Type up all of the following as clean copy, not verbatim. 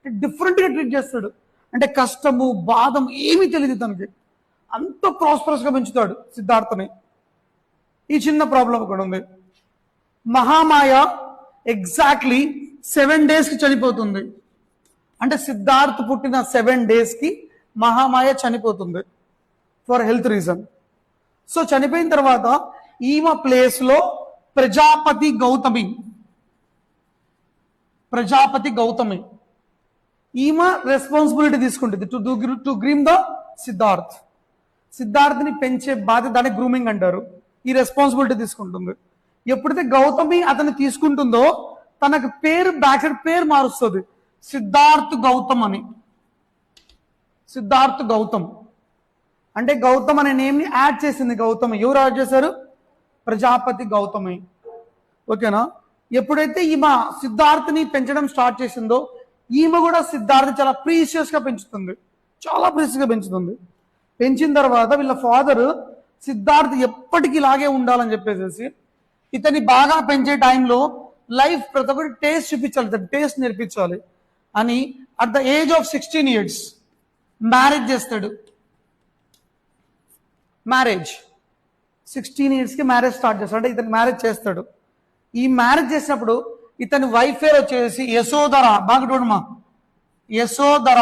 డిఫరెంట్గా ట్రీట్ చేస్తాడు. అంటే కష్టము బాధం ఏమీ తెలియదు తనకి, అంత ప్రాస్పరస్గా పెంచుతాడు సిద్ధార్థని. ఈ చిన్న ప్రాబ్లం కూడా ఉంది. మహామాయ ఎగ్జాక్ట్లీ 7 daysకి చనిపోతుంది. అంటే సిద్ధార్థ్ పుట్టిన 7 daysకి మహామాయ చనిపోతుంది ఫర్ హెల్త్ రీజన్. సో చనిపోయిన తర్వాత ఈమె ప్లేస్లో ప్రజాపతి గౌతమి ఈమె రెస్పాన్సిబిలిటీ తీసుకుంటుంది టు గ్రీమ్ ద సిద్ధార్థ్ని పెంచే బాధ్యత, దాన్ని గ్రూమింగ్ అంటారు. ఈ రెస్పాన్సిబిలిటీ తీసుకుంటుంది. ఎప్పుడైతే గౌతమి అతన్ని తీసుకుంటుందో తనకు బ్యాక్ సైడ్ పేరు మారుస్తుంది, సిద్ధార్థ్ గౌతమ్ అంటే గౌతమ్ అనే నేమ్ని యాడ్ చేసింది గౌతమి. ఎవరు యాడ్ చేశారు? ప్రజాపతి గౌతమి. ఓకేనా? ఎప్పుడైతే ఈమె సిద్ధార్థని పెంచడం స్టార్ట్ చేసిందో ఈమె కూడా సిద్ధార్థ్ చాలా ప్రీషియస్గా పెంచుతుంది, పెంచిన తర్వాత వీళ్ళ ఫాదర్ సిద్ధార్థ్ ఎప్పటికీ ఇలాగే ఉండాలని చెప్పేసి ఇతన్ని బాగా పెంచే టైంలో లైఫ్ ప్రతి ఒక్కటి టేస్ట్ చూపించాలి, టేస్ట్ నేర్పించాలి అని at the age of 16 years marriage చేస్తాడు. 16 yearsకి మ్యారేజ్ స్టార్ట్ చేస్తాడు. అంటే ఇతను మ్యారేజ్ చేస్తాడు. ఈ మ్యారేజ్ చేసినప్పుడు ఇతని వైఫ్ పేరు వచ్చేసి యశోధర. బాగా చూడమా, యశోధర.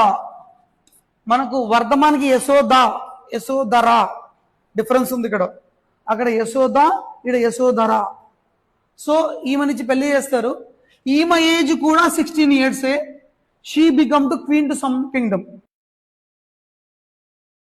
మనకు వర్ధమానికి యశోధర డిఫరెన్స్ ఉంది ఇక్కడ. అక్కడ యశోద, ఇక్కడ యశోధర. సో ఈమె నుంచి పెళ్లి చేస్తారు. ఈమె ఏజ్ కూడా 16 years. She become to queen to some Kingdom.